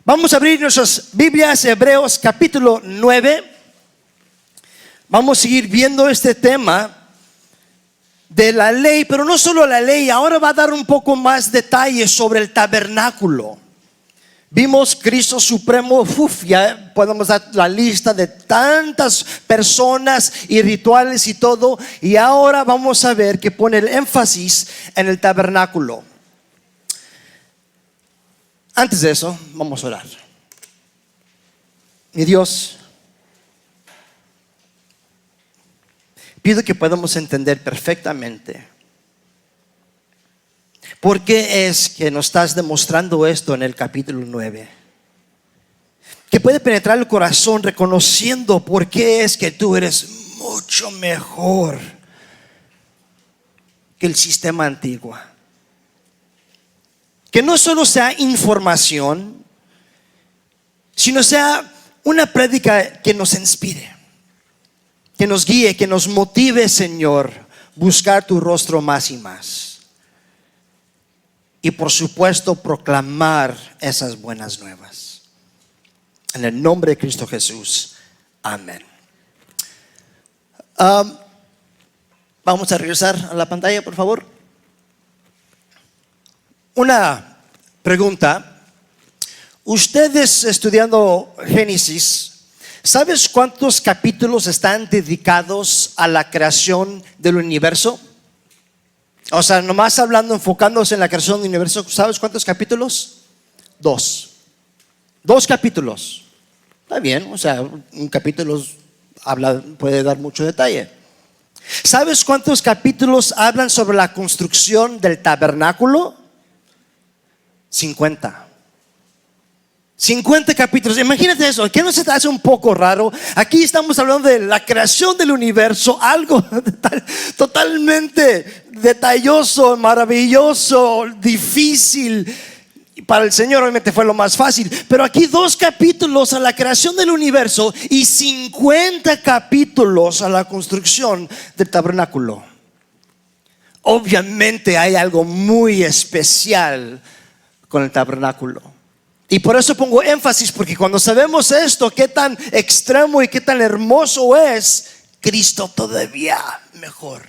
Vamos a abrir nuestras Biblias, Hebreos capítulo 9. Vamos a seguir viendo este tema de la ley, pero no solo la ley. Ahora va a dar un poco más detalles sobre el tabernáculo. Vimos Cristo Supremo, ya podemos dar la lista de tantas personas y rituales y todo. Y ahora vamos a ver que pone el énfasis en el tabernáculo. Antes de eso, vamos a orar. Mi Dios, pido que podamos entender perfectamente por qué es que nos estás demostrando esto en el capítulo 9. Que puede penetrar el corazón reconociendo por qué es que tú eres mucho mejor que el sistema antiguo. Que no solo sea información, sino sea una prédica que nos inspire, que nos guíe, que nos motive, Señor, buscar tu rostro más y más. Y por supuesto proclamar esas buenas nuevas. En el nombre de Cristo Jesús, amén. Vamos a regresar a la pantalla, por favor. Una pregunta. Ustedes estudiando Génesis, ¿sabes cuántos capítulos están dedicados a la creación del universo? O sea, nomás hablando, enfocándose en la creación del universo. ¿Sabes cuántos capítulos? 2 capítulos. Está bien, o sea, un capítulo puede dar mucho detalle. ¿Sabes cuántos capítulos hablan sobre la construcción del tabernáculo? 50 capítulos. Imagínate eso. ¿Qué no se te hace un poco raro? Aquí estamos hablando de la creación del universo, algo totalmente detalloso, maravilloso, difícil. Para el Señor obviamente fue lo más fácil, pero aquí 2 capítulos a la creación del universo y 50 capítulos a la construcción del tabernáculo. Obviamente hay algo muy especial con el tabernáculo. Y por eso pongo énfasis, porque cuando sabemos esto, qué tan extremo y qué tan hermoso es, Cristo todavía mejor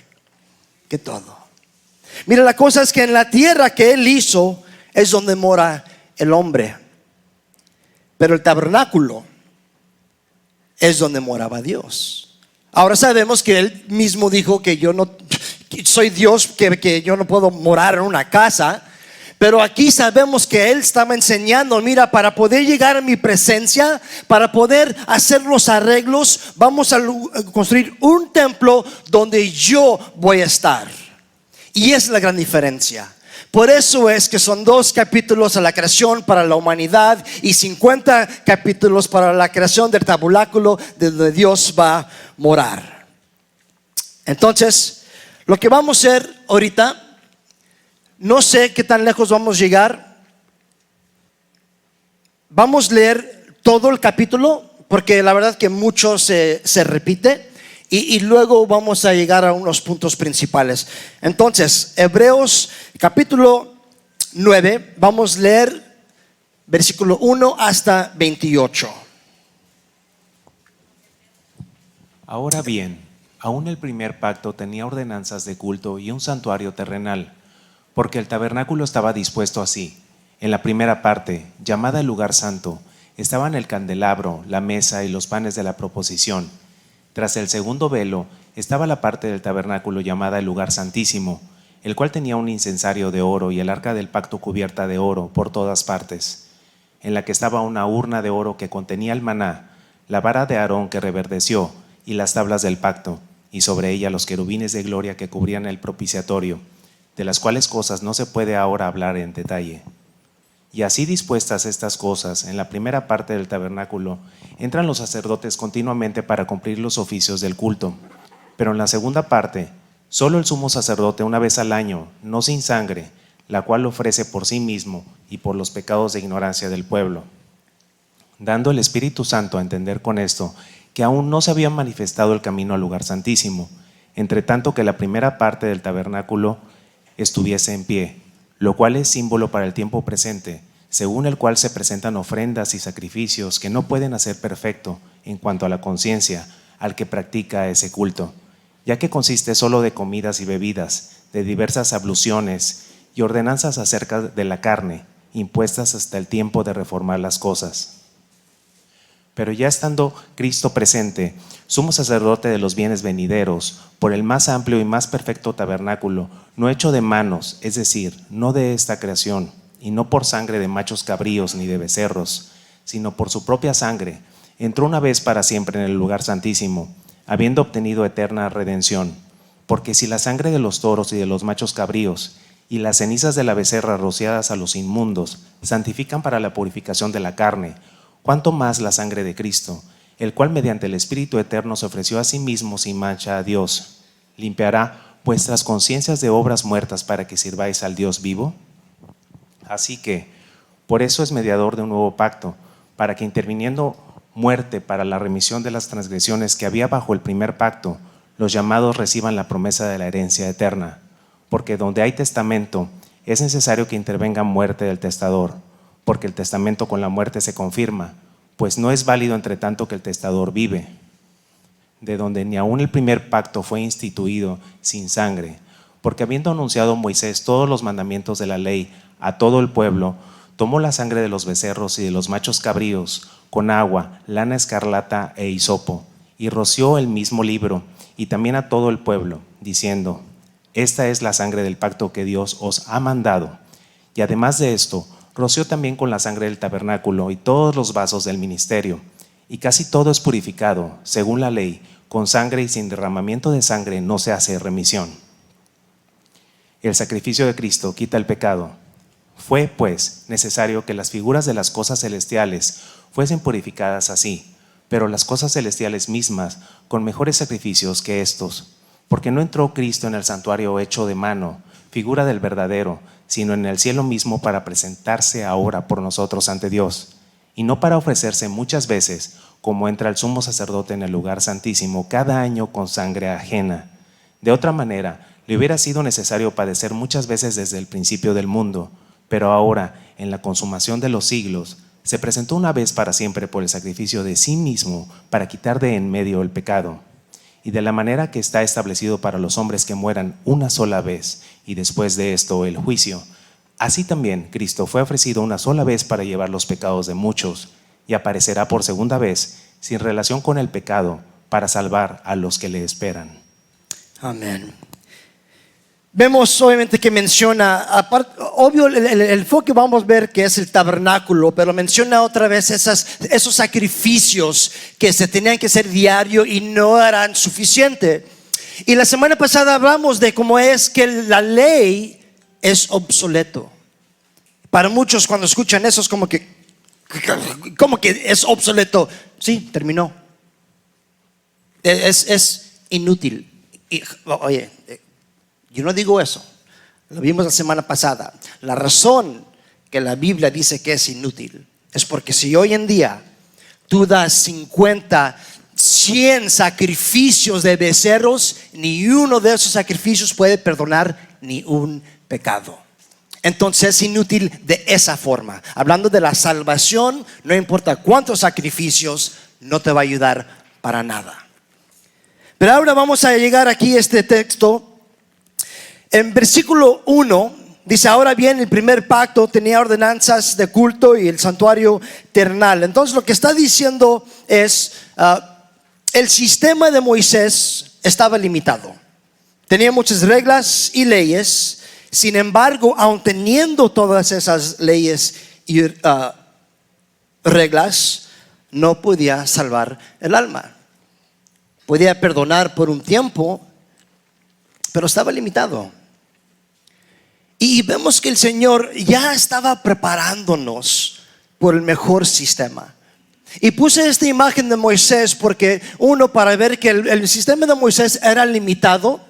que todo. Mira, la cosa es que en la tierra que Él hizo es donde mora el hombre, pero el tabernáculo es donde moraba Dios. Ahora sabemos que Él mismo dijo que yo no soy Dios, que yo no puedo morar en una casa. Pero aquí sabemos que Él estaba enseñando, mira, para poder llegar a mi presencia, para poder hacer los arreglos, vamos a construir un templo donde yo voy a estar. Y es la gran diferencia. Por eso es que son 2 capítulos a la creación para la humanidad y 50 capítulos para la creación del tabernáculo donde Dios va a morar. Entonces, lo que vamos a hacer ahorita, no sé qué tan lejos vamos a llegar. Vamos a leer todo el capítulo, porque la verdad que mucho se repite. Y luego vamos a llegar a unos puntos principales. Entonces, Hebreos capítulo 9, vamos a leer versículo 1 hasta 28. Ahora bien, aún el primer pacto tenía ordenanzas de culto y un santuario terrenal, porque el tabernáculo estaba dispuesto así. En la primera parte, llamada el lugar santo, estaban el candelabro, la mesa y los panes de la proposición. Tras el segundo velo estaba la parte del tabernáculo llamada el lugar santísimo, el cual tenía un incensario de oro y el arca del pacto cubierta de oro por todas partes, en la que estaba una urna de oro que contenía el maná, la vara de Aarón que reverdeció y las tablas del pacto, y sobre ella los querubines de gloria que cubrían el propiciatorio, de las cuales cosas no se puede ahora hablar en detalle. Y así dispuestas estas cosas, en la primera parte del tabernáculo, entran los sacerdotes continuamente para cumplir los oficios del culto. Pero en la segunda parte, solo el sumo sacerdote una vez al año, no sin sangre, la cual ofrece por sí mismo y por los pecados de ignorancia del pueblo. Dando el Espíritu Santo a entender con esto, que aún no se había manifestado el camino al lugar santísimo, entre tanto que la primera parte del tabernáculo estuviese en pie, lo cual es símbolo para el tiempo presente, según el cual se presentan ofrendas y sacrificios que no pueden hacer perfecto en cuanto a la conciencia al que practica ese culto, ya que consiste solo de comidas y bebidas, de diversas abluciones y ordenanzas acerca de la carne, impuestas hasta el tiempo de reformar las cosas. Pero ya estando Cristo presente, sumo sacerdote de los bienes venideros, por el más amplio y más perfecto tabernáculo, no hecho de manos, es decir, no de esta creación, y no por sangre de machos cabríos ni de becerros, sino por su propia sangre, entró una vez para siempre en el lugar santísimo, habiendo obtenido eterna redención. Porque si la sangre de los toros y de los machos cabríos y las cenizas de la becerra rociadas a los inmundos santifican para la purificación de la carne, cuánto más la sangre de Cristo, el cual mediante el Espíritu eterno se ofreció a sí mismo sin mancha a Dios, limpiará vuestras conciencias de obras muertas para que sirváis al Dios vivo. Así que, por eso es mediador de un nuevo pacto, para que interviniendo muerte para la remisión de las transgresiones que había bajo el primer pacto, los llamados reciban la promesa de la herencia eterna. Porque donde hay testamento, es necesario que intervenga muerte del testador, porque el testamento con la muerte se confirma, pues no es válido entre tanto que el testador vive. De donde ni aun el primer pacto fue instituido sin sangre, porque habiendo anunciado Moisés todos los mandamientos de la ley a todo el pueblo, tomó la sangre de los becerros y de los machos cabríos con agua, lana escarlata e hisopo, y roció el mismo libro, y también a todo el pueblo, diciendo: esta es la sangre del pacto que Dios os ha mandado. Y además de esto, roció también con la sangre del tabernáculo y todos los vasos del ministerio. Y casi todo es purificado, según la ley, con sangre, y sin derramamiento de sangre no se hace remisión. El sacrificio de Cristo quita el pecado. Fue, pues, necesario que las figuras de las cosas celestiales fuesen purificadas así, pero las cosas celestiales mismas con mejores sacrificios que estos, porque no entró Cristo en el santuario hecho de mano, figura del verdadero, sino en el cielo mismo para presentarse ahora por nosotros ante Dios, y no para ofrecerse muchas veces, como entra el sumo sacerdote en el lugar santísimo cada año con sangre ajena. De otra manera, le hubiera sido necesario padecer muchas veces desde el principio del mundo, pero ahora, en la consumación de los siglos, se presentó una vez para siempre por el sacrificio de sí mismo para quitar de en medio el pecado. Y de la manera que está establecido para los hombres que mueran una sola vez y después de esto el juicio, así también Cristo fue ofrecido una sola vez para llevar los pecados de muchos y aparecerá por segunda vez sin relación con el pecado para salvar a los que le esperan. Amén. Vemos obviamente que menciona, obvio el enfoque vamos a ver que es el tabernáculo, pero menciona otra vez esos sacrificios que se tenían que hacer diario y no eran suficientes. Y la semana pasada hablamos de cómo es que la ley es obsoleto. Para muchos cuando escuchan eso es como que es obsoleto. Sí, terminó. Es inútil. Y, oye, yo no digo eso. Lo vimos la semana pasada. La razón que la Biblia dice que es inútil es porque si hoy en día tú das 50, 100 sacrificios de becerros, ni uno de esos sacrificios puede perdonar ni un pecado. Entonces es inútil de esa forma. Hablando de la salvación, no importa cuántos sacrificios, no te va a ayudar para nada. Pero ahora vamos a llegar aquí a este texto. En versículo 1 dice: ahora bien, el primer pacto tenía ordenanzas de culto y el santuario terrenal. Entonces lo que está diciendo es el sistema de Moisés estaba limitado. Tenía muchas reglas y leyes. Sin embargo, aun teniendo todas esas leyes y reglas, no podía salvar el alma. Podía perdonar por un tiempo, pero estaba limitado. Y vemos que el Señor ya estaba preparándonos por el mejor sistema. Y puse esta imagen de Moisés porque para ver que el sistema de Moisés era limitado.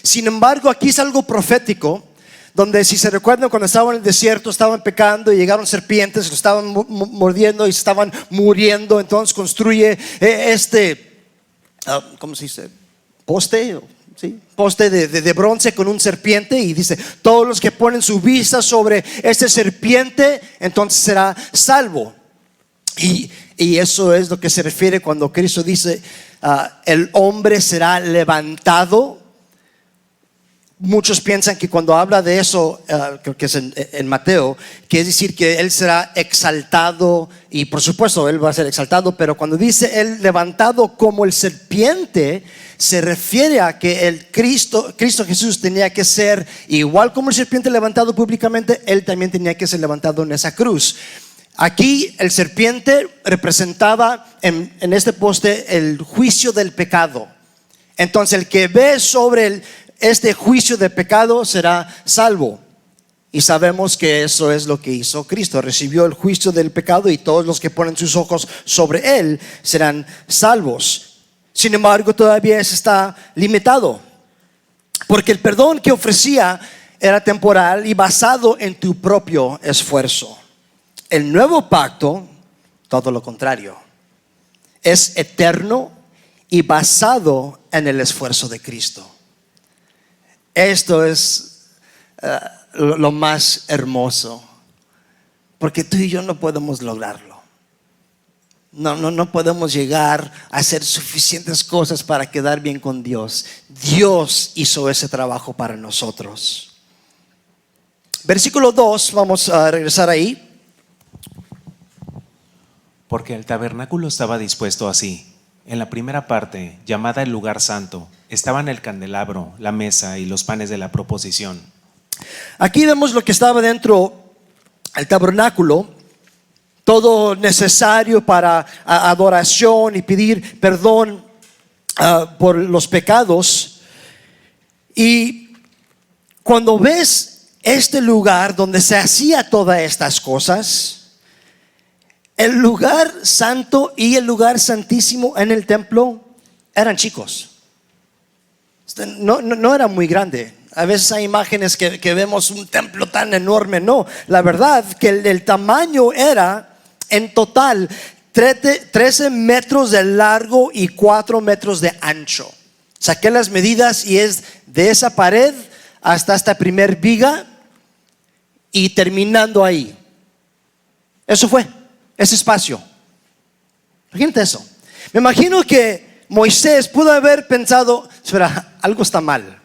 Sin embargo, aquí es algo profético, donde si se recuerdan cuando estaban en el desierto, estaban pecando y llegaron serpientes, lo estaban mordiendo y estaban muriendo. Entonces construye ¿cómo se dice? Poste, ¿sí? Poste de bronce con un serpiente, y dice: todos los que ponen su vista sobre este serpiente, entonces será salvo. Y eso es lo que se refiere cuando Cristo dice: el hombre será levantado. Muchos piensan que cuando habla de eso, creo que es en Mateo, que es decir que Él será exaltado, y por supuesto Él va a ser exaltado, pero cuando dice Él levantado como el serpiente, se refiere a que el Cristo Jesús tenía que ser igual como el serpiente levantado públicamente. Él también tenía que ser levantado en esa cruz. Aquí el serpiente representaba en este poste el juicio del pecado. Entonces el que ve sobre este juicio de pecado será salvo. Y sabemos que eso es lo que hizo Cristo. Recibió el juicio del pecado, y todos los que ponen sus ojos sobre Él serán salvos. Sin embargo, todavía eso está limitado, porque el perdón que ofrecía era temporal y basado en tu propio esfuerzo. El nuevo pacto, todo lo contrario, es eterno y basado en el esfuerzo de Cristo. Esto es lo más hermoso, porque tú y yo no podemos lograrlo. No podemos llegar a hacer suficientes cosas para quedar bien con Dios. Dios hizo ese trabajo para nosotros. Versículo 2, vamos a regresar ahí. Porque el tabernáculo estaba dispuesto así. En la primera parte, llamada el lugar santo, estaban el candelabro, la mesa y los panes de la proposición. Aquí vemos lo que estaba dentro del tabernáculo, todo necesario para adoración y pedir perdón por los pecados. Y cuando ves este lugar donde se hacía todas estas cosas, el lugar santo y el lugar santísimo en el templo eran chicos. No era muy grande. A veces hay imágenes que vemos un templo tan enorme. No, la verdad que el tamaño era en total 13 metros de largo y 4 metros de ancho. Saqué las medidas y es de esa pared hasta esta primer viga y terminando ahí. Eso fue ese espacio. Imagínate eso. Me imagino que Moisés pudo haber pensado: espera, algo está mal.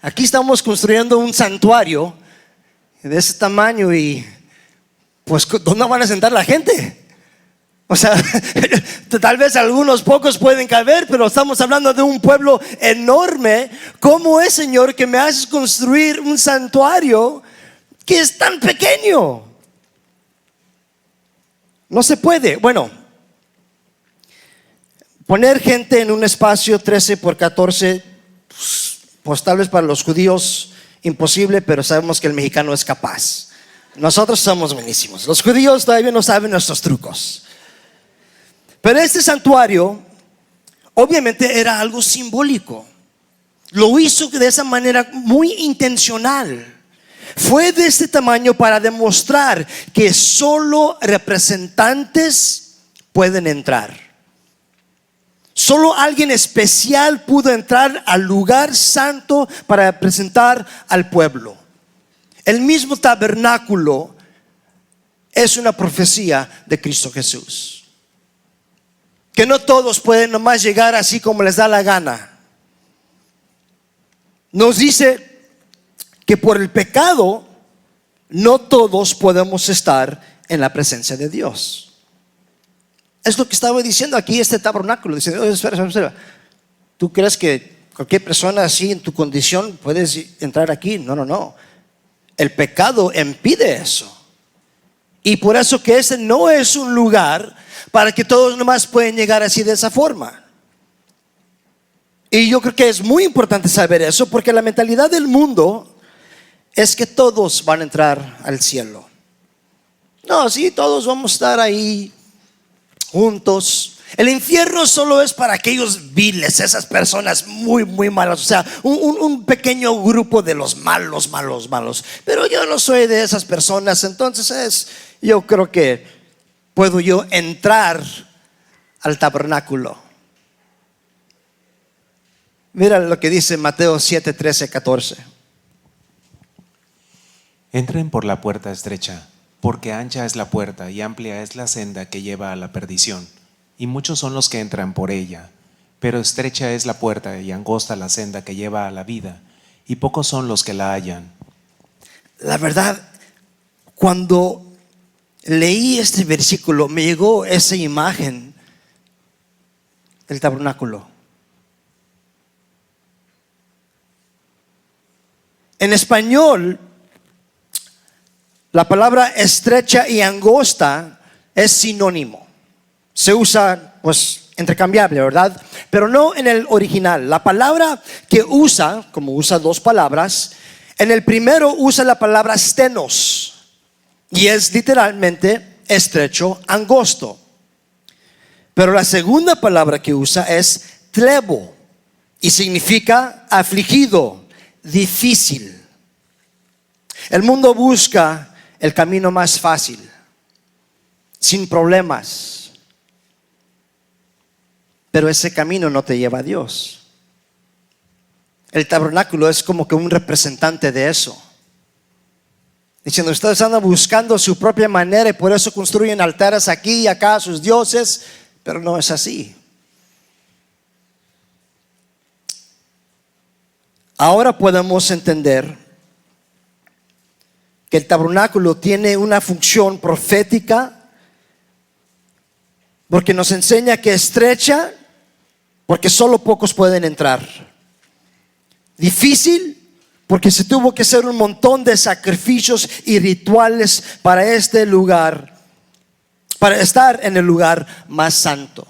Aquí estamos construyendo un santuario de ese tamaño, y pues ¿dónde van a sentar la gente? O sea, tal vez algunos pocos pueden caber, pero estamos hablando de un pueblo enorme. ¿Cómo es, Señor, que me haces construir un santuario que es tan pequeño? No se puede. Bueno, poner gente en un espacio 13 por 14, pues tal vez para los judíos imposible, pero sabemos que el mexicano es capaz. Nosotros somos buenísimos. Los judíos todavía no saben nuestros trucos. Pero este santuario obviamente era algo simbólico. Lo hizo de esa manera muy intencional. Fue de este tamaño para demostrar que solo representantes pueden entrar. Solo alguien especial pudo entrar al lugar santo para representar al pueblo. El mismo tabernáculo es una profecía de Cristo Jesús. Que no todos pueden nomás llegar así como les da la gana. Nos dice que por el pecado no todos podemos estar en la presencia de Dios. Es lo que estaba diciendo aquí este tabernáculo. Dice: espera. ¿Tú crees que cualquier persona así en tu condición puedes entrar aquí? No. El pecado impide eso. Y por eso que ese no es un lugar para que todos nomás pueden llegar así de esa forma. Y yo creo que es muy importante saber eso, porque la mentalidad del mundo es que todos van a entrar al cielo. No, sí, todos vamos a estar ahí juntos. El infierno solo es para aquellos viles, esas personas muy, muy malas. O sea, un pequeño grupo de los malos. Pero yo no soy de esas personas. Entonces yo creo que puedo yo entrar al tabernáculo. Mira lo que dice Mateo 7, 13, 14. Entren por la puerta estrecha, porque ancha es la puerta y amplia es la senda que lleva a la perdición, y muchos son los que entran por ella. Pero estrecha es la puerta y angosta la senda que lleva a la vida, y pocos son los que la hallan. La verdad, cuando leí este versículo, me llegó esa imagen del tabernáculo. En español, la palabra estrecha y angosta es sinónimo. Se usa, pues, intercambiable, ¿verdad? Pero no en el original. La palabra que usa, como usa dos palabras, en el primero usa la palabra stenos y es literalmente estrecho, angosto. Pero la segunda palabra que usa es tlebo y significa afligido, difícil. El mundo busca el camino más fácil, sin problemas. Pero ese camino no te lleva a Dios. El tabernáculo es como que un representante de eso. Diciendo, ustedes andan buscando su propia manera y por eso construyen altares aquí y acá a sus dioses, pero no es así. Ahora podemos entender que el tabernáculo tiene una función profética porque nos enseña que es estrecha porque solo pocos pueden entrar. Difícil porque se tuvo que hacer un montón de sacrificios y rituales para este lugar, para estar en el lugar más santo.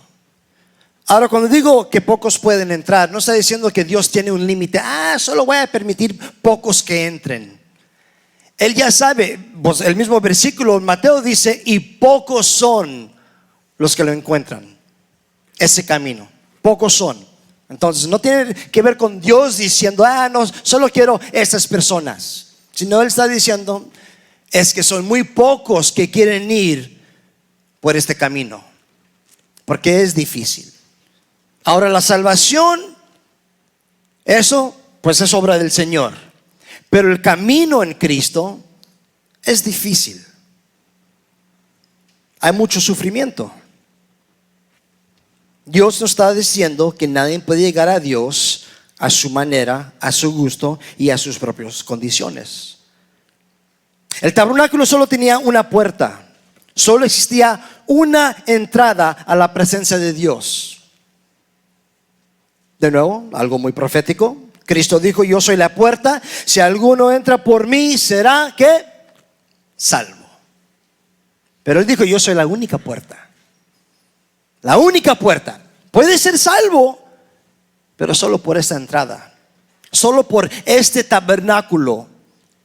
Ahora, cuando digo que pocos pueden entrar, no está diciendo que Dios tiene un límite. Solo voy a permitir pocos que entren. Él ya sabe, pues el mismo versículo, Mateo dice, y pocos son los que lo encuentran. Ese camino, pocos son. Entonces no tiene que ver con Dios diciendo, no, solo quiero estas personas. Sino Él está diciendo, es que son muy pocos que quieren ir por este camino, porque es difícil. Ahora la salvación, eso pues es obra del Señor. Pero el camino en Cristo es difícil. Hay mucho sufrimiento. Dios nos está diciendo que nadie puede llegar a Dios a su manera, a su gusto y a sus propias condiciones. El tabernáculo solo tenía una puerta. Solo existía una entrada a la presencia de Dios. De nuevo, algo muy profético. Cristo dijo, yo soy la puerta. Si alguno entra por mí, será ¿qué? Salvo. Pero Él dijo, yo soy la única puerta. La única puerta. Puede ser salvo, pero solo por esta entrada. Solo por este tabernáculo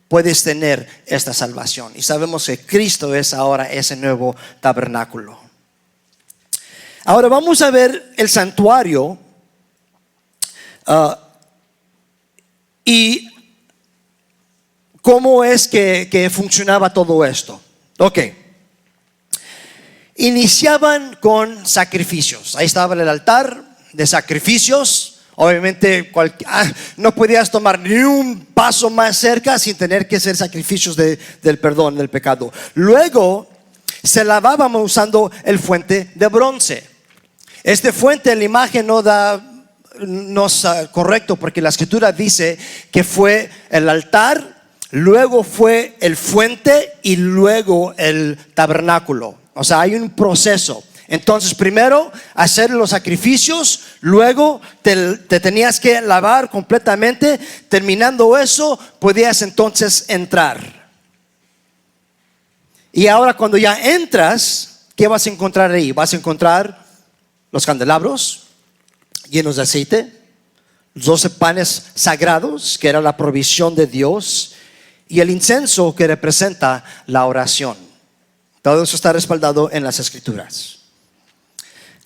puedes tener esta salvación. Y sabemos que Cristo es ahora ese nuevo tabernáculo. Ahora vamos a ver el santuario. Y cómo es que funcionaba todo esto. Ok. Iniciaban con sacrificios. Ahí estaba el altar de sacrificios. Obviamente no podías tomar ni un paso más cerca sin tener que hacer sacrificios del perdón del pecado. Luego se lavaban usando el fuente de bronce. Este fuente, la imagen no es correcto porque la escritura dice que fue el altar, luego fue el fuente y luego el tabernáculo. O sea, hay un proceso. Entonces primero hacer los sacrificios, luego te tenías que lavar completamente. Terminando eso, podías entonces entrar. Y ahora cuando ya entras, ¿qué vas a encontrar ahí? Vas a encontrar los candelabros llenos de aceite, los 12 panes sagrados, que era la provisión de Dios, y el incienso, que representa la oración. Todo eso está respaldado en las escrituras.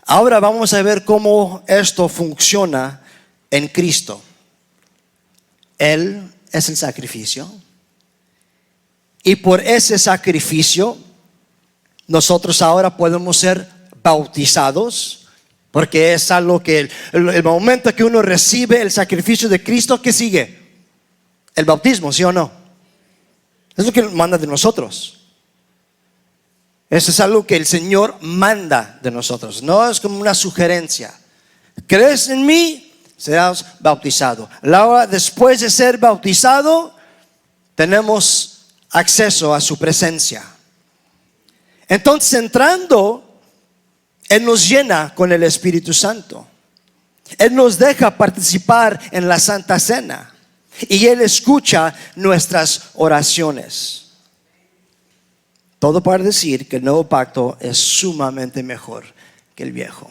Ahora vamos a ver cómo esto funciona en Cristo. Él es el sacrificio, y por ese sacrificio nosotros ahora podemos ser bautizados Porque es algo que el momento que uno recibe el sacrificio de Cristo, ¿qué sigue? El bautismo, ¿sí o no? Es lo que manda de nosotros. Eso es algo que el Señor manda de nosotros. No es como una sugerencia. ¿Crees en mí? Serás bautizado. Ahora, después de ser bautizado, tenemos acceso a su presencia. Entonces, entrando, Él nos llena con el Espíritu Santo. Él nos deja participar en la Santa Cena. Y Él escucha nuestras oraciones. Todo para decir que el nuevo pacto es sumamente mejor que el viejo.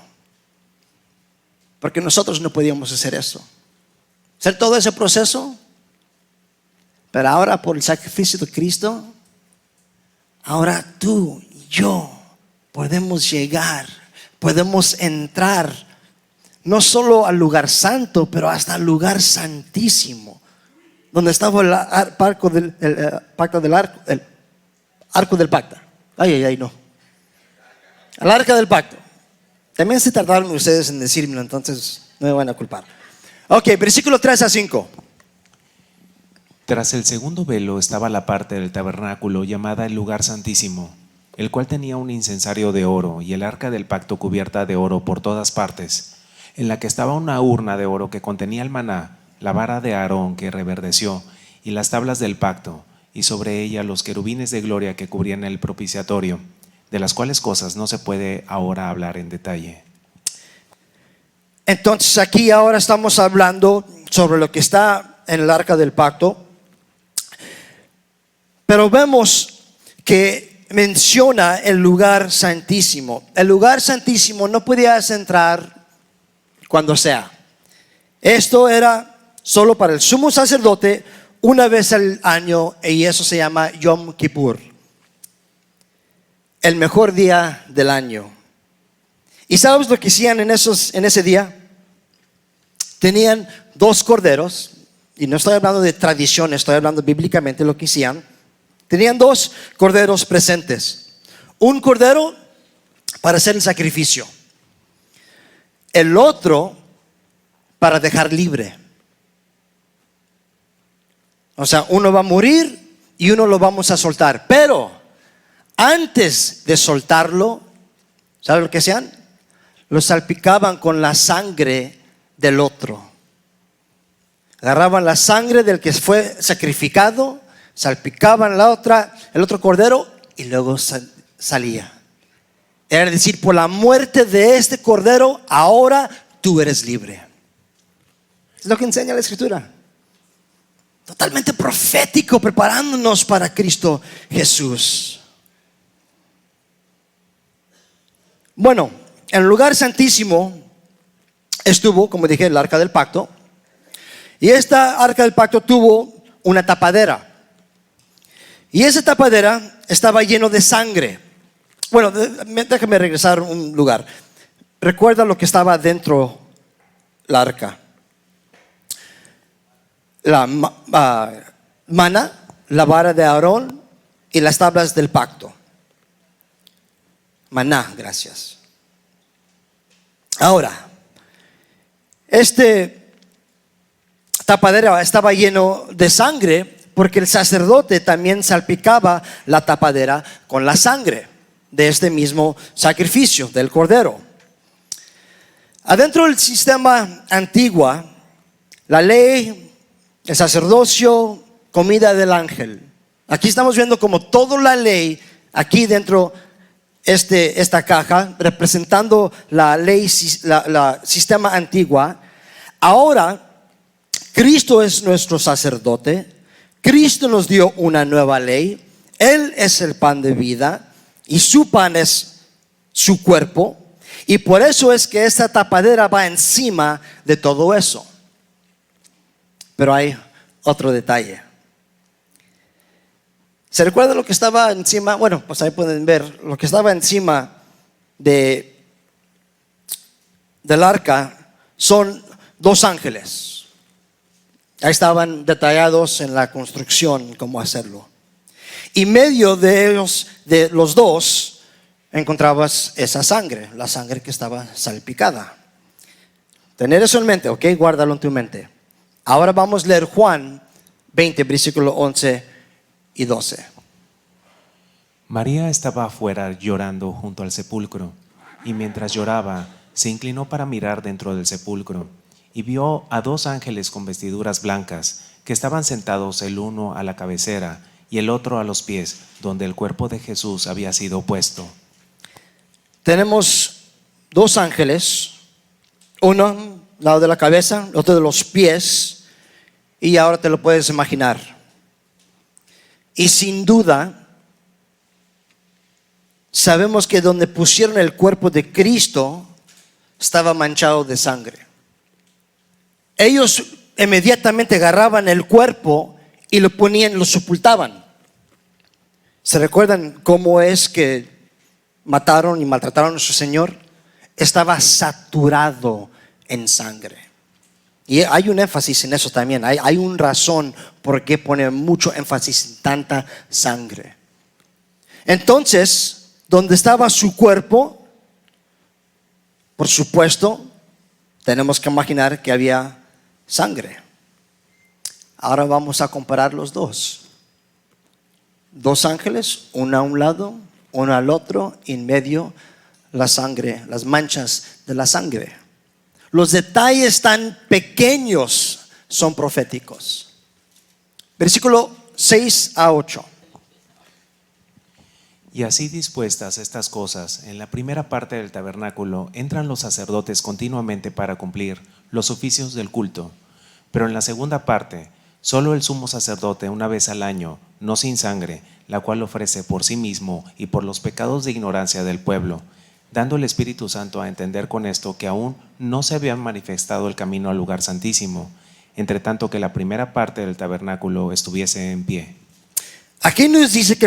Porque nosotros no podíamos hacer eso. Hacer todo ese proceso. Pero ahora por el sacrificio de Cristo, ahora tú y yo podemos llegar, podemos entrar, no solo al lugar santo, pero hasta al lugar santísimo, donde estaba el arco del pacto. No. El arca del pacto. También se tardaron ustedes en decírmelo, entonces no me van a culpar. Ok, versículo 3 a 5. Tras el segundo velo estaba la parte del tabernáculo llamada el lugar santísimo, el cual tenía un incensario de oro y el arca del pacto cubierta de oro por todas partes, en la que estaba una urna de oro que contenía el maná, la vara de Aarón que reverdeció y las tablas del pacto, y sobre ella los querubines de gloria que cubrían el propiciatorio, de las cuales cosas no se puede ahora hablar en detalle. Entonces aquí ahora estamos hablando sobre lo que está en el arca del pacto, pero vemos que menciona el lugar santísimo. El lugar santísimo no podías entrar cuando sea. Esto era solo para el sumo sacerdote una vez al año, y eso se llama Yom Kippur, el mejor día del año. ¿Y sabes lo que hacían en ese día? Tenían 2 corderos, y no estoy hablando de tradición, estoy hablando bíblicamente lo que hacían. Tenían 2 corderos presentes. Un cordero para hacer el sacrificio, el otro para dejar libre. O sea, uno va a morir y uno lo vamos a soltar. Pero antes de soltarlo, ¿saben lo que hacían? Lo salpicaban con la sangre del otro. Agarraban la sangre del que fue sacrificado, salpicaban el otro cordero y luego salía. Era decir, por la muerte de este cordero, ahora tú eres libre. Es lo que enseña la Escritura. Totalmente profético, preparándonos para Cristo Jesús. Bueno, en el lugar santísimo estuvo, como dije, el arca del pacto. Y esta arca del pacto tuvo una tapadera. Y esa tapadera estaba lleno de sangre. Bueno, déjame regresar un lugar. Recuerda lo que estaba dentro la arca. La maná, la vara de Aarón y las tablas del pacto. Maná, gracias. Ahora, tapadera estaba lleno de sangre porque el sacerdote también salpicaba la tapadera con la sangre de este mismo sacrificio del cordero. Adentro del sistema antiguo, la ley, el sacerdocio, comida del ángel. Aquí estamos viendo como toda la ley, aquí dentro esta caja, representando la ley, la sistema antigua. Ahora, Cristo es nuestro sacerdote. Cristo nos dio una nueva ley. Él es el pan de vida y su pan es su cuerpo. Y por eso es que esta tapadera va encima de todo eso. Pero hay otro detalle. ¿Se recuerda lo que estaba encima? Bueno, pues ahí pueden ver lo que estaba encima del arca. Son 2 ángeles. Ahí estaban detallados en la construcción cómo hacerlo. Y medio de los dos encontrabas esa sangre, la sangre que estaba salpicada. Tener eso en mente, ¿ok? Guárdalo en tu mente. Ahora vamos a leer Juan 20, versículo 11 y 12. María estaba afuera llorando junto al sepulcro, y mientras lloraba, se inclinó para mirar dentro del sepulcro, y vio a 2 ángeles con vestiduras blancas, que estaban sentados el uno a la cabecera y el otro a los pies, donde el cuerpo de Jesús había sido puesto. Tenemos 2 ángeles, uno al lado de la cabeza, otro de los pies, y ahora te lo puedes imaginar. Y sin duda, sabemos que donde pusieron el cuerpo de Cristo estaba manchado de sangre. Ellos inmediatamente agarraban el cuerpo y lo ponían, lo sepultaban. ¿Se recuerdan cómo es que mataron y maltrataron a nuestro Señor? Estaba saturado en sangre. Y hay un énfasis en eso también. Hay una razón por qué poner mucho énfasis en tanta sangre. Entonces, donde estaba su cuerpo, por supuesto, tenemos que imaginar que había sangre. Ahora vamos a comparar los dos. 2 ángeles, uno a un lado, uno al otro, en medio la sangre, las manchas de la sangre. Los detalles tan pequeños son proféticos. Versículo 6 a 8. Y así dispuestas estas cosas, en la primera parte del tabernáculo entran los sacerdotes continuamente para cumplir los oficios del culto, pero en la segunda parte, solo el sumo sacerdote una vez al año, no sin sangre, la cual ofrece por sí mismo y por los pecados de ignorancia del pueblo, dando el Espíritu Santo a entender con esto que aún no se había manifestado el camino al lugar santísimo, entre tanto que la primera parte del tabernáculo estuviese en pie. Aquí nos dice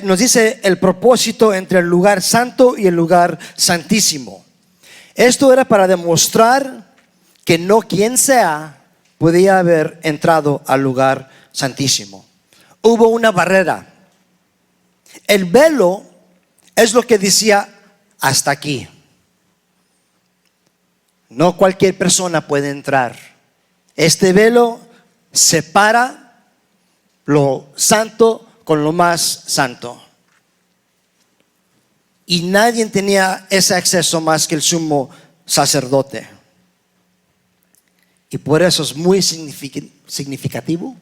nos dice el propósito entre el lugar santo y el lugar santísimo. Esto era para demostrar que no quien sea podía haber entrado al lugar santísimo. Hubo una barrera. El velo es lo que decía hasta aquí. No cualquier persona puede entrar. Este velo separa lo santo con lo más santo. Y nadie tenía ese acceso más que el sumo sacerdote. Y por eso es muy significativo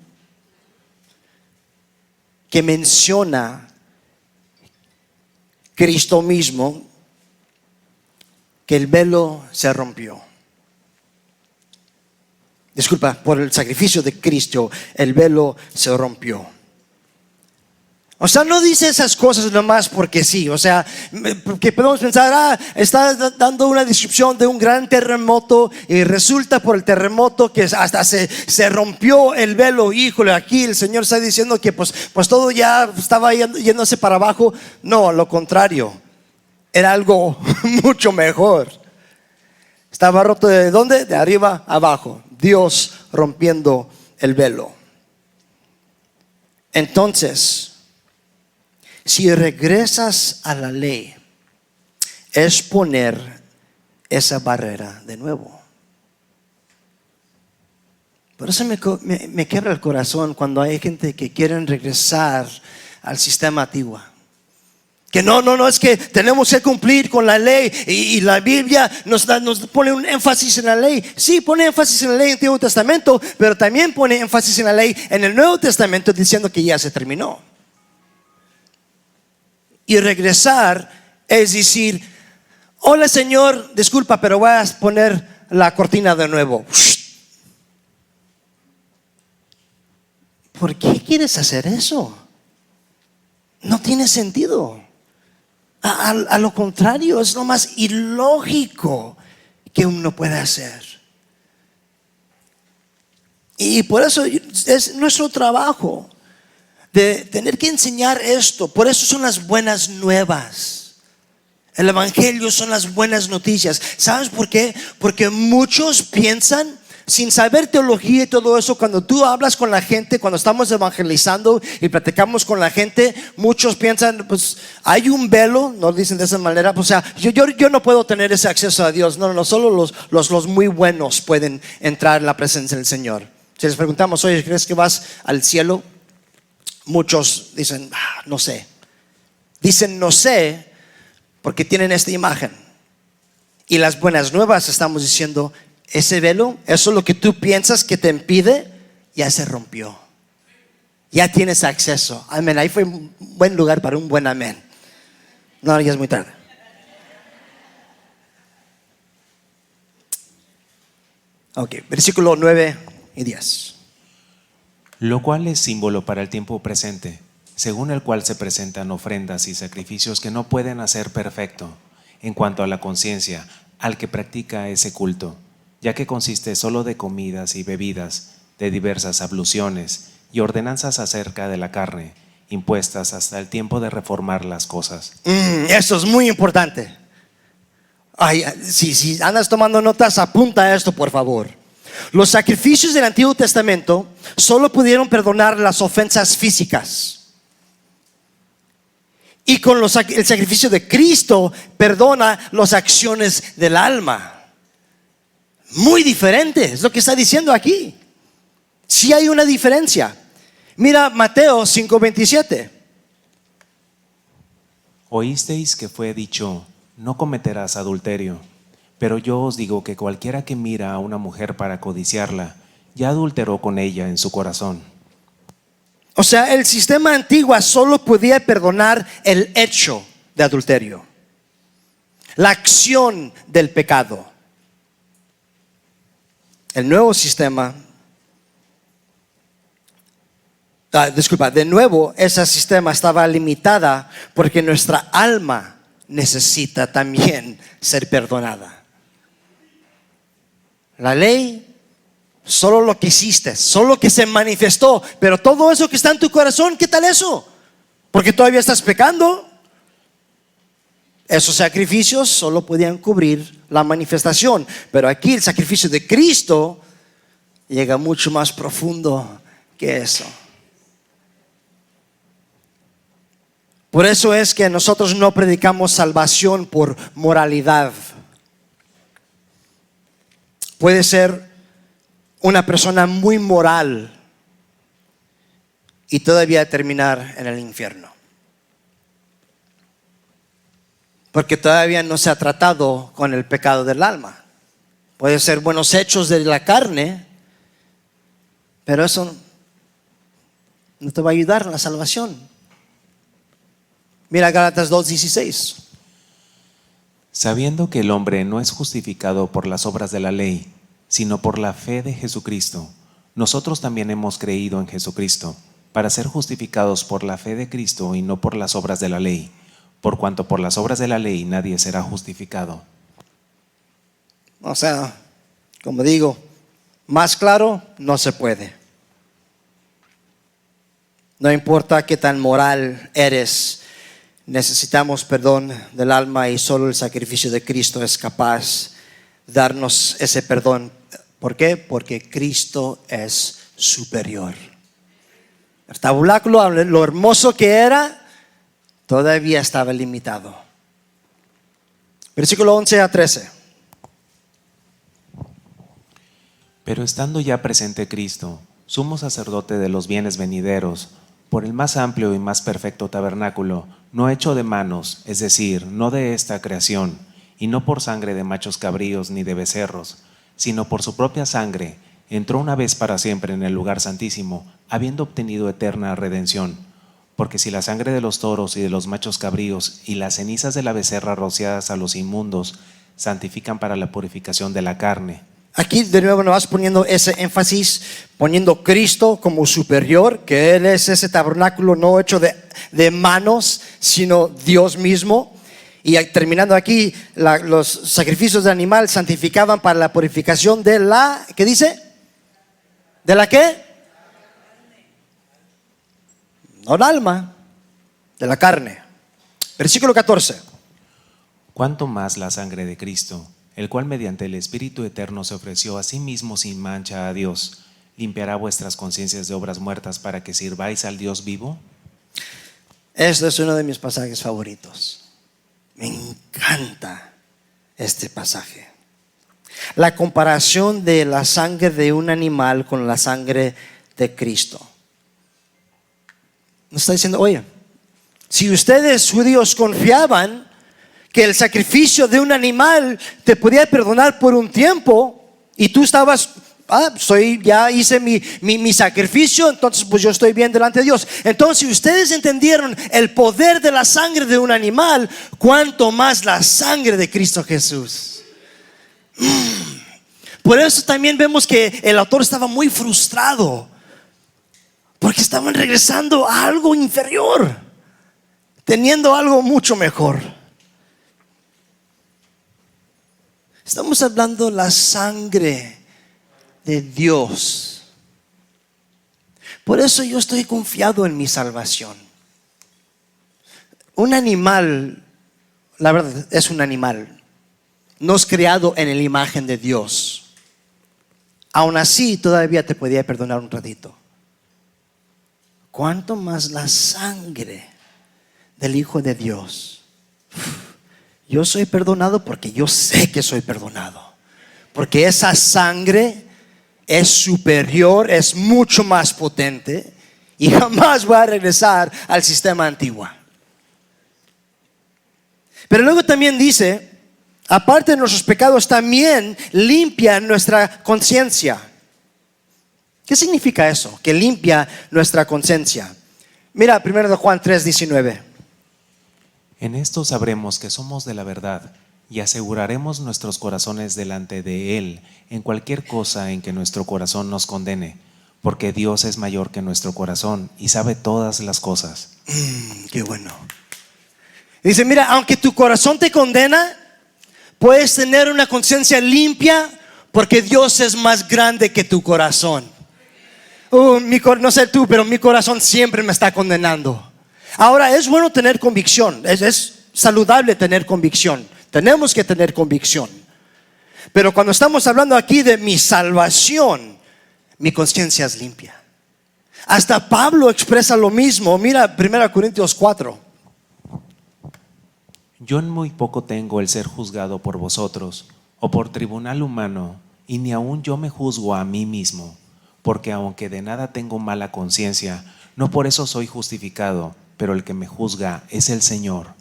que menciona Cristo mismo que el velo se rompió. Disculpa, por el sacrificio de Cristo el velo se rompió. O sea, no dice esas cosas nomás porque sí. O sea, que podemos pensar, está dando una descripción de un gran terremoto y resulta por el terremoto que hasta se rompió el velo. Híjole, aquí el Señor está diciendo que pues todo ya estaba yéndose para abajo. No, lo contrario, era algo mucho mejor. Estaba roto ¿de dónde? De arriba a abajo. Dios rompiendo el velo. Entonces, si regresas a la ley, es poner esa barrera de nuevo. Por eso me quiebra el corazón cuando hay gente que quieren regresar al sistema antiguo. Que no, es que tenemos que cumplir con la ley y la Biblia nos pone un énfasis en la ley. Sí, pone énfasis en la ley en el Antiguo Testamento, pero también pone énfasis en la ley en el Nuevo Testamento diciendo que ya se terminó. Y regresar es decir, hola Señor, disculpa, pero voy a poner la cortina de nuevo. ¿Por qué quieres hacer eso? No tiene sentido. A lo contrario, es lo más ilógico que uno puede hacer. Y por eso es nuestro trabajo de tener que enseñar esto. Por eso son las buenas nuevas. El evangelio son las buenas noticias. ¿Sabes por qué? Porque muchos piensan sin saber teología y todo eso, cuando tú hablas con la gente, cuando estamos evangelizando y platicamos con la gente, muchos piensan, pues hay un velo, no dicen de esa manera, pues, o sea, yo no puedo tener ese acceso a Dios. No, solo los muy buenos pueden entrar en la presencia del Señor. Si les preguntamos, oye, ¿crees que vas al cielo? Muchos dicen, no sé. Dicen no sé porque tienen esta imagen. Y las buenas nuevas estamos diciendo, ese velo, eso es lo que tú piensas que te impide, ya se rompió. Ya tienes acceso. Amén. Ahí fue un buen lugar para un buen amén. No, ya es muy tarde. Ok, versículo 9 y 10. Lo cual es símbolo para el tiempo presente, según el cual se presentan ofrendas y sacrificios que no pueden hacer perfecto en cuanto a la conciencia al que practica ese culto, ya que consiste solo de comidas y bebidas, de diversas abluciones y ordenanzas acerca de la carne, impuestas hasta el tiempo de reformar las cosas. Eso es muy importante. Ay, si andas tomando notas, apunta esto por favor. Los sacrificios del Antiguo Testamento solo pudieron perdonar las ofensas físicas. Y con el sacrificio de Cristo perdona las acciones del alma. Muy diferente, es lo que está diciendo aquí. Sí hay una diferencia. Mira Mateo 5:27. Oísteis que fue dicho, no cometerás adulterio. Pero yo os digo que cualquiera que mira a una mujer para codiciarla, ya adulteró con ella en su corazón. O sea, el sistema antiguo solo podía perdonar el hecho de adulterio, la acción del pecado. El nuevo sistema, de nuevo, ese sistema estaba limitada porque nuestra alma necesita también ser perdonada. La ley, solo lo que hiciste, solo lo que se manifestó, pero todo eso que está en tu corazón, ¿qué tal eso? Porque todavía estás pecando. Esos sacrificios solo podían cubrir la manifestación, pero aquí el sacrificio de Cristo llega mucho más profundo que eso. Por eso es que nosotros no predicamos salvación por moralidad. Puede ser una persona muy moral y todavía terminar en el infierno, porque todavía no se ha tratado con el pecado del alma. Puede ser buenos hechos de la carne, pero eso no te va a ayudar en la salvación. Mira Gálatas 2:16. Sabiendo que el hombre no es justificado por las obras de la ley, sino por la fe de Jesucristo, nosotros también hemos creído en Jesucristo, para ser justificados por la fe de Cristo y no por las obras de la ley, por cuanto por las obras de la ley nadie será justificado. O sea, como digo, más claro no se puede. No importa qué tan moral eres, necesitamos perdón del alma y solo el sacrificio de Cristo es capaz de darnos ese perdón. ¿Por qué? Porque Cristo es superior. El tabernáculo, lo hermoso que era, todavía estaba limitado. Versículo 11-13. Pero estando ya presente Cristo, sumo sacerdote de los bienes venideros, por el más amplio y más perfecto tabernáculo, no hecho de manos, es decir, no de esta creación, y no por sangre de machos cabríos ni de becerros, sino por su propia sangre, entró una vez para siempre en el lugar santísimo, habiendo obtenido eterna redención. Porque si la sangre de los toros y de los machos cabríos y las cenizas de la becerra rociadas a los inmundos santifican para la purificación de la carne. Aquí de nuevo nos vas poniendo ese énfasis, poniendo Cristo como superior, que Él es ese tabernáculo no hecho de manos, sino Dios mismo. Y terminando aquí, los sacrificios de animal santificaban para la purificación de la, ¿qué dice? ¿De la qué? No el alma, de la carne. Versículo 14. ¿Cuánto más la sangre de Cristo, el cual mediante el Espíritu eterno se ofreció a sí mismo sin mancha a Dios, ¿limpiará vuestras conciencias de obras muertas para que sirváis al Dios vivo? Este es uno de mis pasajes favoritos. Me encanta este pasaje. La comparación de la sangre de un animal con la sangre de Cristo. Nos está diciendo, oye, si ustedes judíos confiaban que el sacrificio de un animal te podía perdonar por un tiempo, y tú estabas, ya hice mi sacrificio, entonces pues yo estoy bien delante de Dios. Entonces, si ustedes entendieron el poder de la sangre de un animal, cuánto más la sangre de Cristo Jesús. Por eso también vemos que el autor estaba muy frustrado, porque estaban regresando a algo inferior, teniendo algo mucho mejor. Estamos hablando de la sangre de Dios. Por eso yo estoy confiado en mi salvación. Un animal, la verdad, es un animal. No es creado en la imagen de Dios. Aún así, todavía te podía perdonar un ratito. ¿Cuánto más la sangre del Hijo de Dios? Yo soy perdonado porque yo sé que soy perdonado. Porque esa sangre es superior, es mucho más potente, y jamás va a regresar al sistema antiguo. Pero luego también dice, aparte de nuestros pecados, también limpia nuestra conciencia. ¿Qué significa eso? Que limpia nuestra conciencia. Mira 1 Juan 3:19. En esto sabremos que somos de la verdad y aseguraremos nuestros corazones delante de Él en cualquier cosa en que nuestro corazón nos condene, porque Dios es mayor que nuestro corazón y sabe todas las cosas. Qué bueno. Dice, mira, aunque tu corazón te condena, puedes tener una conciencia limpia porque Dios es más grande que tu corazón. No sé tú, pero mi corazón siempre me está condenando. Ahora, es bueno tener convicción, es saludable tener convicción. Tenemos que tener convicción. Pero cuando estamos hablando aquí de mi salvación, mi conciencia es limpia. Hasta Pablo expresa lo mismo. Mira 1 Corintios 4. Yo en muy poco tengo el ser juzgado por vosotros o por tribunal humano, y ni aun yo me juzgo a mí mismo, porque aunque de nada tengo mala conciencia, no por eso soy justificado, pero el que me juzga es el Señor.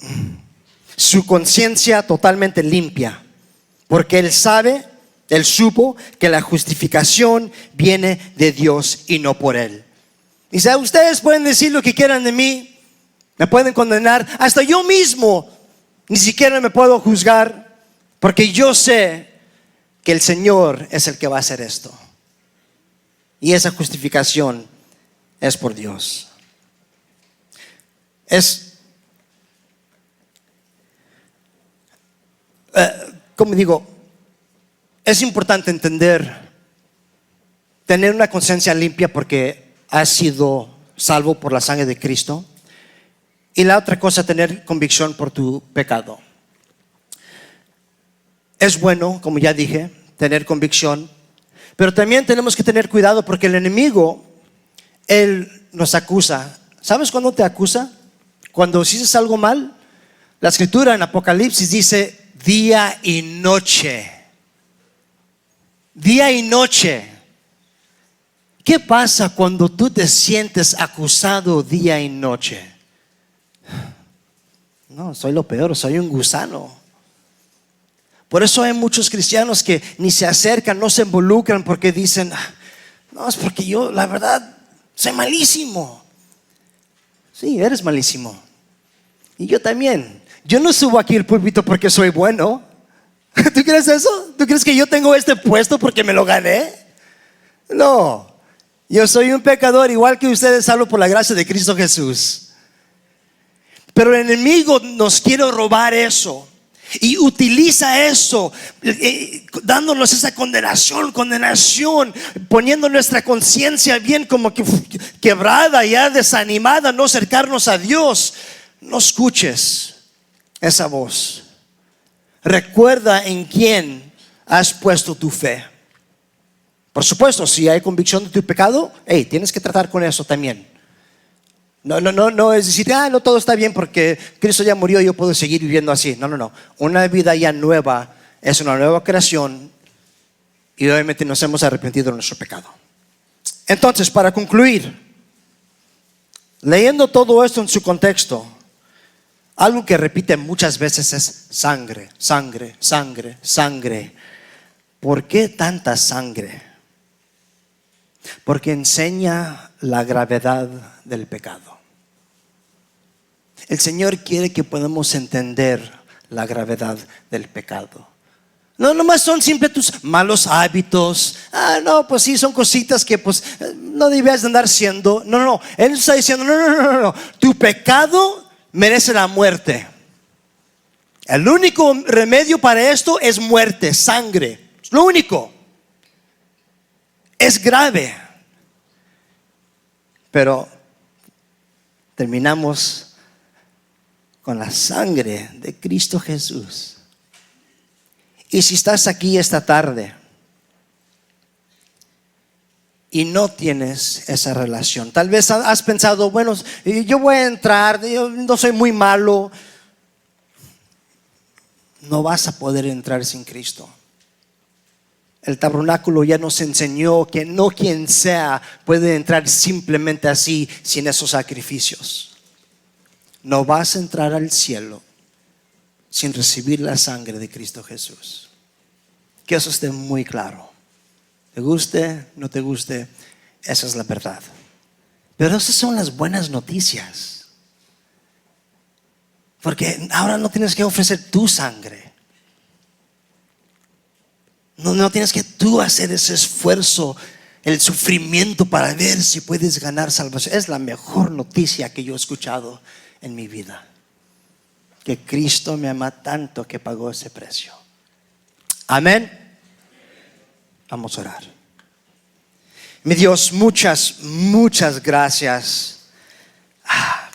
Su conciencia totalmente limpia, porque él supo que la justificación viene de Dios y no por él. Dice, ustedes pueden decir lo que quieran de mí, me pueden condenar, hasta yo mismo ni siquiera me puedo juzgar, porque yo sé que el Señor es el que va a hacer esto. Y esa justificación es por Dios. Como digo, es importante tener una conciencia limpia porque has sido salvo por la sangre de Cristo. Y la otra cosa, tener convicción por tu pecado. Es bueno, como ya dije, tener convicción, pero también tenemos que tener cuidado porque el enemigo, él nos acusa. ¿Sabes cuándo te acusa? Cuando hiciste algo mal. La escritura en Apocalipsis dice día y noche. Día y noche. ¿Qué pasa cuando tú te sientes acusado día y noche? No, soy lo peor, soy un gusano. Por eso hay muchos cristianos que ni se acercan, no se involucran, porque dicen, no, es porque yo, la verdad, soy malísimo. Sí, eres malísimo. Y yo también. Yo no subo aquí el púlpito porque soy bueno. ¿Tú crees eso? ¿Tú crees que yo tengo este puesto porque me lo gané? No. Yo soy un pecador igual que ustedes, salvo por la gracia de Cristo Jesús. Pero el enemigo nos quiere robar eso. Y utiliza eso, dándonos esa condenación, poniendo nuestra conciencia bien como que quebrada, ya desanimada, no acercarnos a Dios. No escuches esa voz. Recuerda en quién has puesto tu fe. Por supuesto, si hay convicción de tu pecado, tienes que tratar con eso también. No es decir, no todo está bien porque Cristo ya murió y yo puedo seguir viviendo así. No. Una vida ya nueva es una nueva creación y obviamente nos hemos arrepentido de nuestro pecado. Entonces, para concluir, leyendo todo esto en su contexto, algo que repite muchas veces es sangre, sangre, sangre, sangre. ¿Por qué tanta sangre? Porque enseña la gravedad del pecado. El Señor quiere que podamos entender la gravedad del pecado. No nomás son simples tus malos hábitos. Pues sí, son cositas que pues no debías de andar haciendo. No. Él está diciendo, no. Tu pecado merece la muerte. El único remedio para esto es muerte, sangre. Es lo único. Es grave. Pero terminamos con la sangre de Cristo Jesús. Y si estás aquí esta tarde y no tienes esa relación, tal vez has pensado, bueno, yo voy a entrar, yo no soy muy malo. No vas a poder entrar sin Cristo. El tabernáculo ya nos enseñó que no quien sea puede entrar simplemente así, sin esos sacrificios. No vas a entrar al cielo sin recibir la sangre de Cristo Jesús. Que eso esté muy claro. Te guste, no te guste, esa es la verdad. Pero esas son las buenas noticias. Porque ahora no tienes que ofrecer tu sangre. No tienes que tú hacer ese esfuerzo, el sufrimiento para ver si puedes ganar salvación. Es la mejor noticia que yo he escuchado en mi vida. Que Cristo me ama tanto que pagó ese precio. Amén. Vamos a orar. Mi Dios, muchas gracias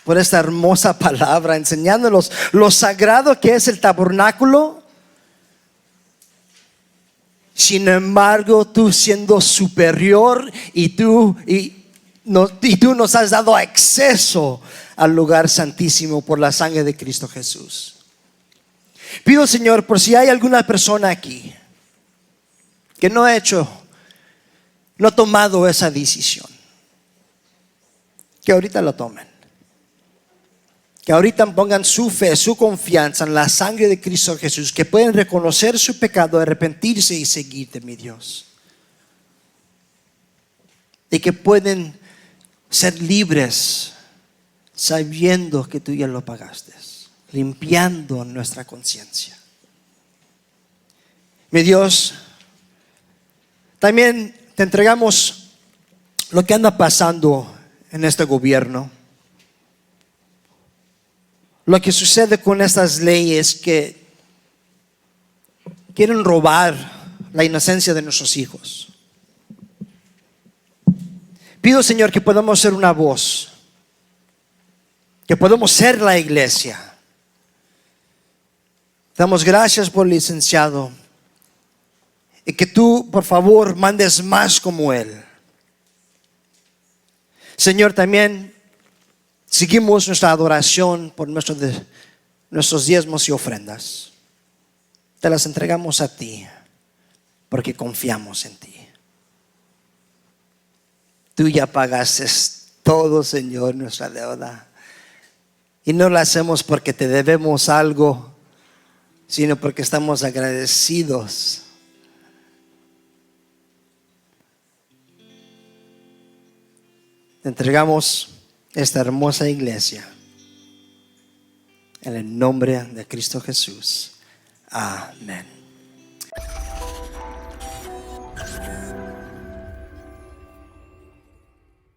por esta hermosa palabra, enseñándonos lo sagrado que es el tabernáculo. Sin embargo, tú siendo superior y tú nos has dado acceso al lugar santísimo por la sangre de Cristo Jesús. Pido, Señor, por si hay alguna persona aquí que no ha tomado esa decisión, que ahorita lo tomen. Que ahorita pongan su fe, su confianza en la sangre de Cristo Jesús, que pueden reconocer su pecado, arrepentirse y seguirte, mi Dios. Y que pueden ser libres sabiendo que tú ya lo pagaste, limpiando nuestra conciencia. Mi Dios, también te entregamos lo que anda pasando en este gobierno. Lo que sucede con estas leyes que quieren robar la inocencia de nuestros hijos. Pido, Señor, que podamos ser una voz, que podamos ser la iglesia. Damos gracias por el licenciado y que tú, por favor, mandes más como él. Señor, también seguimos nuestra adoración por nuestros diezmos y ofrendas. Te las entregamos a ti porque confiamos en ti. Tú ya pagaste todo, Señor, nuestra deuda. Y no lo hacemos porque te debemos algo, sino porque estamos agradecidos. Te entregamos esta hermosa iglesia en el nombre de Cristo Jesús. Amén.